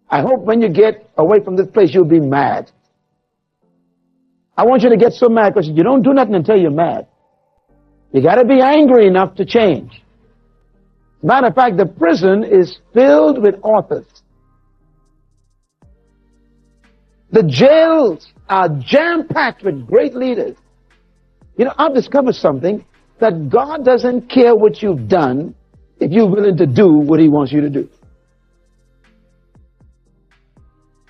I hope when you get away from this place, you'll be mad. I want you to get so mad because you don't do nothing until you're mad. You got to be angry enough to change. Matter of fact, the prison is filled with authors. The jails are jam-packed with great leaders. You know, I've discovered something, that God doesn't care what you've done if you're willing to do what He wants you to do.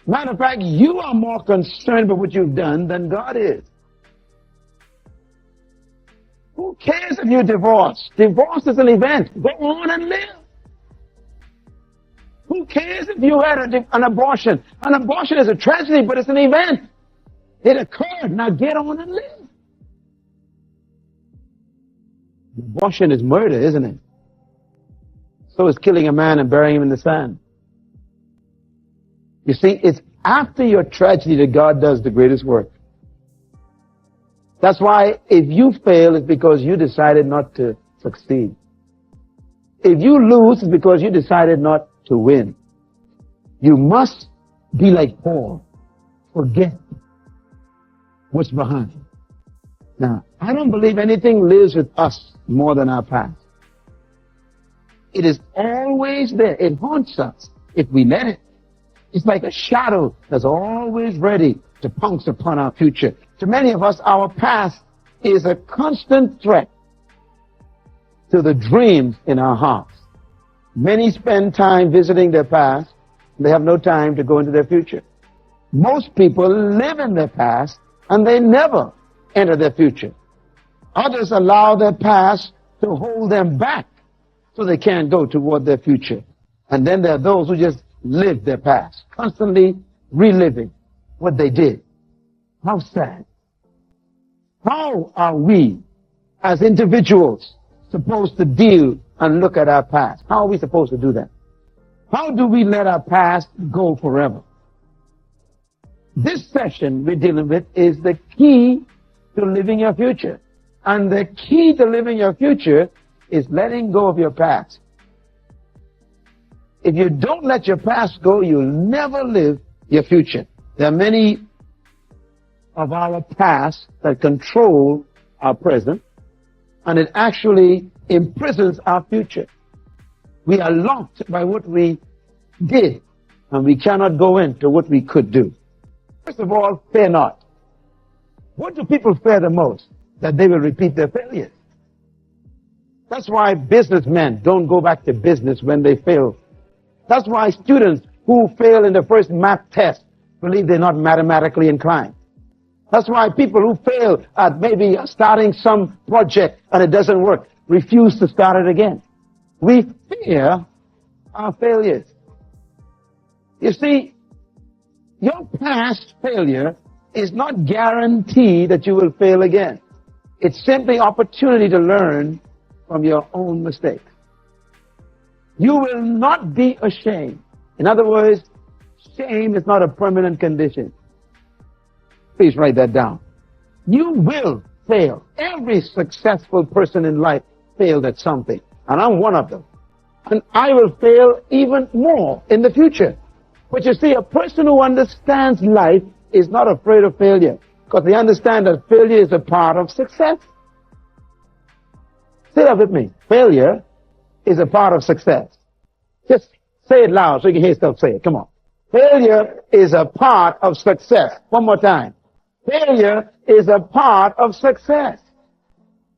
Matter of fact, you are more concerned about what you've done than God is. Who cares if you're divorced? Divorce is an event. Go on and live. Who cares if you had an abortion? An abortion is a tragedy, but it's an event. It occurred. Now get on and live. Abortion is murder, isn't it? So is killing a man and burying him in the sand. You see, it's after your tragedy that God does the greatest work. That's why if you fail, it's because you decided not to succeed. If you lose, it's because you decided not to win. You must be like Paul. Forget what's behind. Now, I don't believe anything lives with us more than our past. It is always there. It haunts us if we let it. It's like a shadow that's always ready to pounce upon our future. To many of us, our past is a constant threat to the dreams in our hearts. Many spend time visiting their past. They have no time to go into their future. Most people live in their past and they never enter their future. Others allow their past to hold them back so they can't go toward their future. And then there are those who just live their past, constantly reliving what they did. How sad. How are we as individuals supposed to deal and look at our past? How are we supposed to do that? How do we let our past go forever? This session we're dealing with is the key to living your future. And the key to living your future is letting go of your past. If you don't let your past go, you'll never live your future. There are many of our past that control our present, and it actually imprisons our future. We are locked by what we did, and we cannot go into what we could do. First of all, fear not. What do people fear the most? That they will repeat their failures. That's why businessmen don't go back to business when they fail. That's why students who fail in the first math test believe they're not mathematically inclined. That's why people who fail at maybe starting some project and it doesn't work refuse to start it again. We fear our failures. You see, your past failure is not guaranteed that you will fail again. It's simply opportunity to learn from your own mistakes. You will not be ashamed. In other words, shame is not a permanent condition. Please write that down. You will fail. Every successful person in life failed at something, and I'm one of them. And I will fail even more in the future. But you see, a person who understands life is not afraid of failure, because they understand that failure is a part of success. Say that with me. Failure is a part of success. Just say it loud so you can hear yourself say it. Come on. Failure is a part of success. One more time. Failure is a part of success.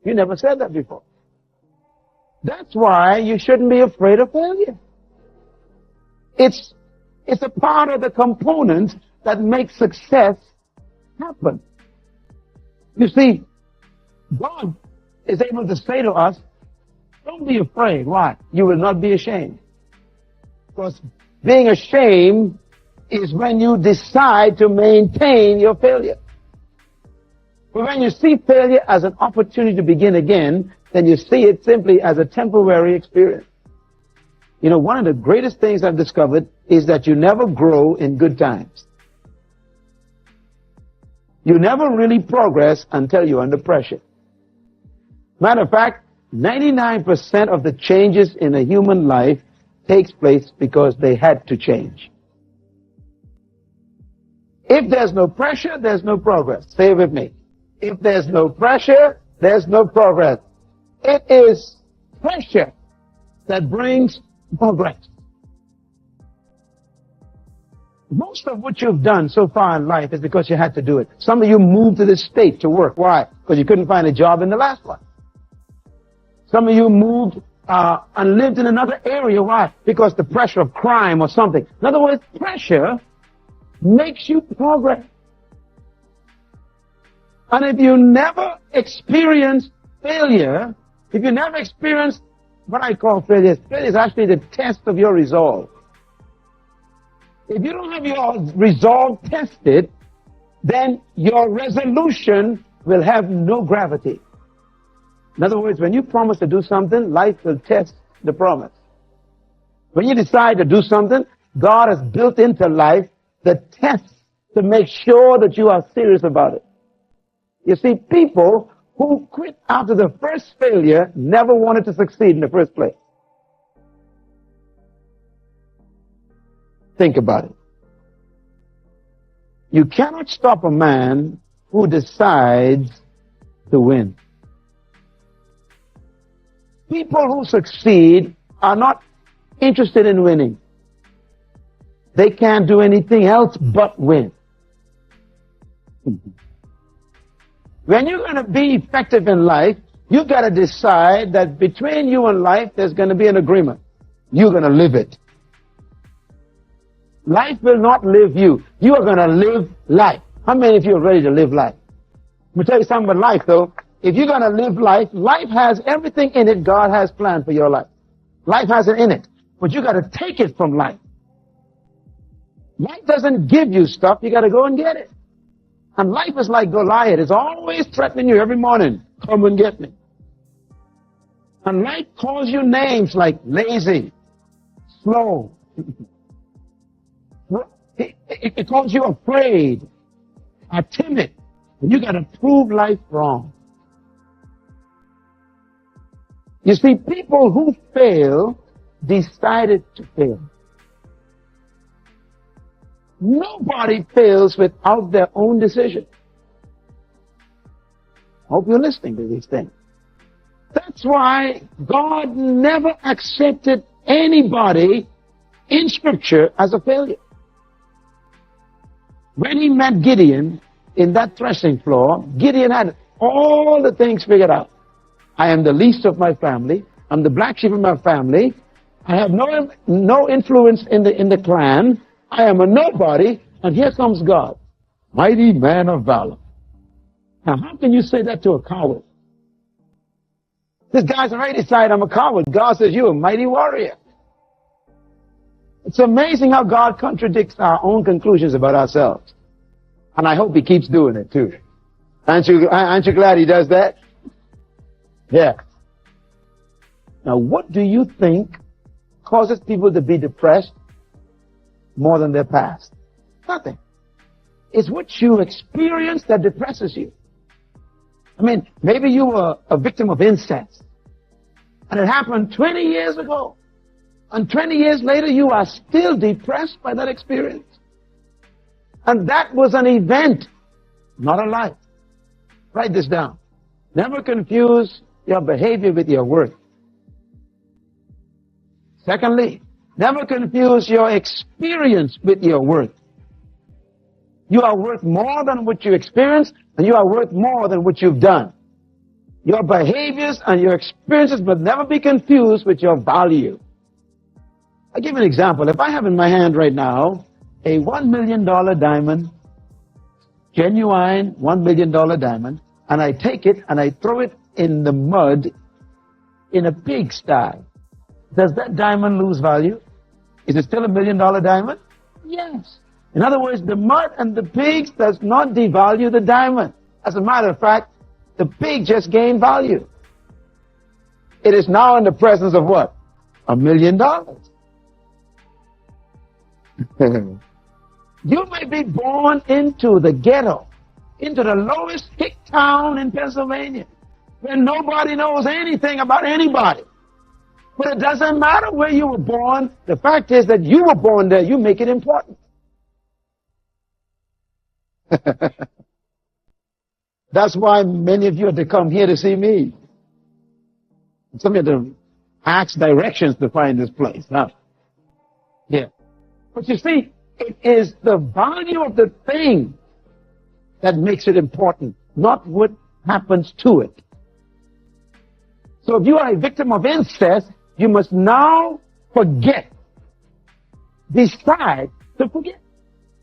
You never said that before. That's why you shouldn't be afraid of failure. It's a part of the components that make success happen. You see, God is able to say to us, don't be afraid. Why? You will not be ashamed. Because being ashamed is when you decide to maintain your failure. But when you see failure as an opportunity to begin again, then you see it simply as a temporary experience. You know, one of the greatest things I've discovered is that you never grow in good times. You never really progress until you're under pressure. Matter of fact, 99% of the changes in a human life takes place because they had to change. If there's no pressure, there's no progress. Say it with me. If there's no pressure, there's no progress. It is pressure that brings progress. Most of what you've done so far in life is because you had to do it. Some of you moved to this state to work. Why? Because you couldn't find a job in the last one. Some of you moved and lived in another area. Why? Because the pressure of crime or something. In other words, pressure makes you progress. And if you never experience failure, if you never experience what I call failure is actually the test of your resolve. If you don't have your resolve tested, then your resolution will have no gravity. In other words, when you promise to do something, life will test the promise. When you decide to do something, God has built into life the test to make sure that you are serious about it. You see, people who quit after the first failure never wanted to succeed in the first place. Think about it. You cannot stop a man who decides to win. People who succeed are not interested in winning. They can't do anything else but win. When you're going to be effective in life, you've got to decide that between you and life, there's going to be an agreement. You're going to live it. Life will not live you. You are going to live life. How many of you are ready to live life? Let me tell you something about life, though. If you're going to live life, life has everything in it God has planned for your life. Life has it in it. But you got to take it from life. Life doesn't give you stuff. You got to go and get it. And life is like Goliath. It's always threatening you every morning. Come and get me. And life calls you names like lazy, slow. It calls you afraid or timid. And you got to prove life wrong. You see, people who fail decided to fail. Nobody fails without their own decision. I hope you're listening to these things. That's why God never accepted anybody in Scripture as a failure. When he met Gideon in that threshing floor, Gideon had all the things figured out. I am the least of my family. I'm the black sheep of my family. I have no influence in the clan. I am a nobody, and here comes God. Mighty man of valor. Now, how can you say that to a coward? This guy's already decided I'm a coward. God says, you're a mighty warrior. It's amazing how God contradicts our own conclusions about ourselves. And I hope he keeps doing it, too. Aren't you glad he does that? Yeah. Now, what do you think causes people to be depressed more than their past? Nothing. It's what you experience that depresses you. I mean, maybe you were a victim of incest, and it happened 20 years ago. And 20 years later, you are still depressed by that experience. And that was an event, not a life. Write this down. Never confuse your behavior with your worth. Secondly, never confuse your experience with your worth. You are worth more than what you experience, and you are worth more than what you've done. Your behaviors and your experiences must never be confused with your value. I'll give you an example. If I have in my hand right now a $1 million diamond, genuine $1 million diamond, and I take it and I throw it in the mud in a pigsty, does that diamond lose value? Is it still $1 million diamond? Yes. In other words, the mud and the pigs does not devalue the diamond. As a matter of fact, the pig just gained value. It is now in the presence of what? $1 million. You may be born into the ghetto, into the lowest hick town in Pennsylvania, where nobody knows anything about anybody. But it doesn't matter where you were born. The fact is that you were born there. You make it important. That's why many of you have to come here to see me. Some of you have to ask directions to find this place. Huh? Yeah. But you see, it is the value of the thing that makes it important, not what happens to it. So if you are a victim of incest, you must now forget. Decide to forget.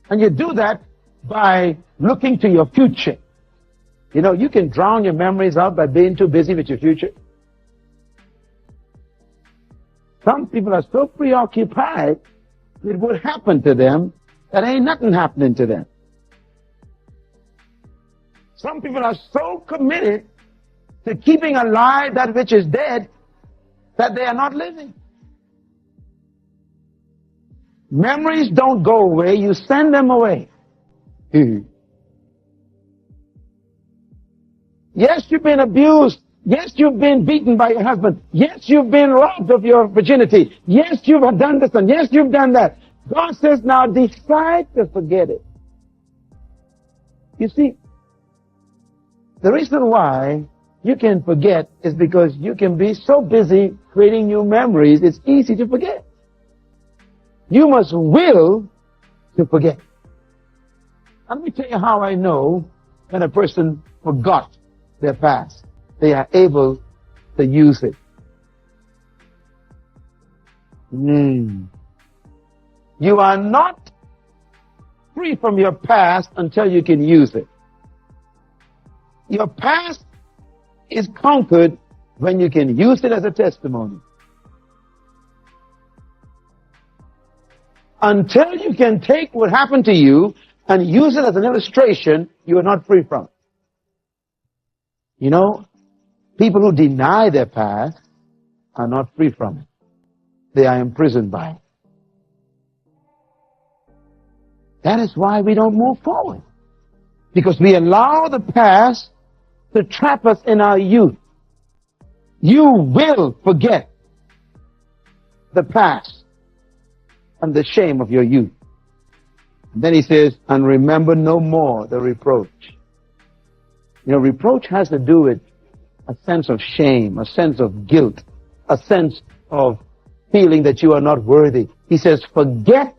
And you do that by looking to your future. You know, you can drown your memories out by being too busy with your future. Some people are so preoccupied with what happened to them that ain't nothing happening to them. Some people are so committed to keeping alive that which is dead that they are not living. Memories don't go away, you send them away. Yes, you've been abused. Yes, you've been beaten by your husband. Yes, you've been robbed of your virginity. Yes, you've done this and yes, you've done that. God says now decide to forget it. You see, the reason why you can forget is because you can be so busy creating new memories, it's easy to forget. You must will to forget. Let me tell you how I know when a person forgot their past. They are able to use it. You are not free from your past until you can use it. Your past is conquered when you can use it as a testimony. Until you can take what happened to you and use it as an illustration, you are not free from it. You know, people who deny their past are not free from it. They are imprisoned by it. That is why we don't move forward. Because we allow the past to trap us in our youth. You will forget the past and the shame of your youth. And then he says, and remember no more the reproach. You know, reproach has to do with a sense of shame, a sense of guilt, a sense of feeling that you are not worthy. He says, forget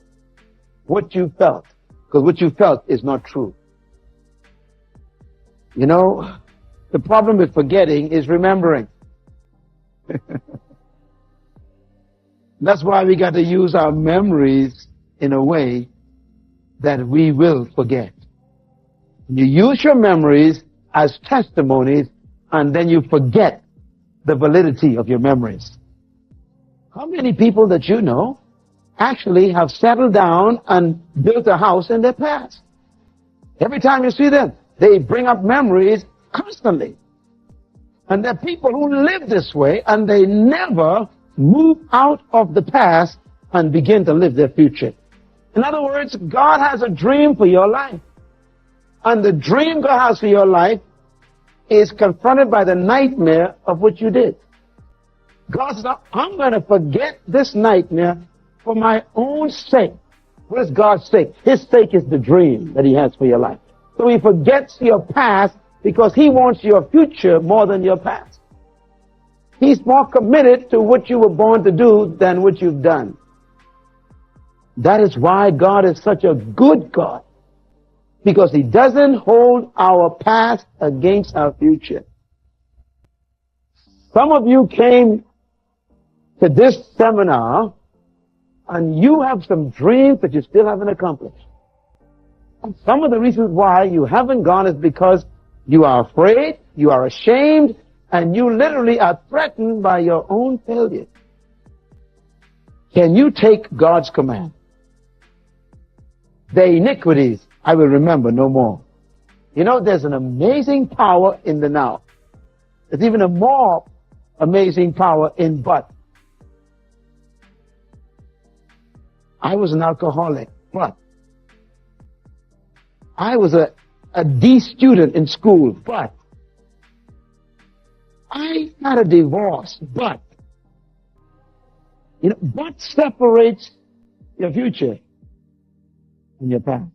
what you felt, because what you felt is not true. You know, the problem with forgetting is remembering. That's why we got to use our memories in a way that we will forget. You use your memories as testimonies, and then you forget the validity of your memories. How many people that you know actually have settled down and built a house in their past? Every time you see them, they bring up memories constantly. And there are people who live this way and they never move out of the past and begin to live their future. In other words, God has a dream for your life. And the dream God has for your life is confronted by the nightmare of what you did. God says, I'm going to forget this nightmare for my own sake. What is God's sake? His sake is the dream that he has for your life. So he forgets your past because he wants your future more than your past. He's more committed to what you were born to do than what you've done. That is why God is such a good God. Because he doesn't hold our past against our future. Some of you came to this seminar and you have some dreams that you still haven't accomplished. And some of the reasons why you haven't gone is because you are afraid, you are ashamed, and you literally are threatened by your own failure. Can you take God's command? The iniquities I will remember no more. You know, there's an amazing power in the now. There's even a more amazing power in but. I was an alcoholic, but. I was a D student in school, but. I had a divorce, but. You know, but separates your future and your past.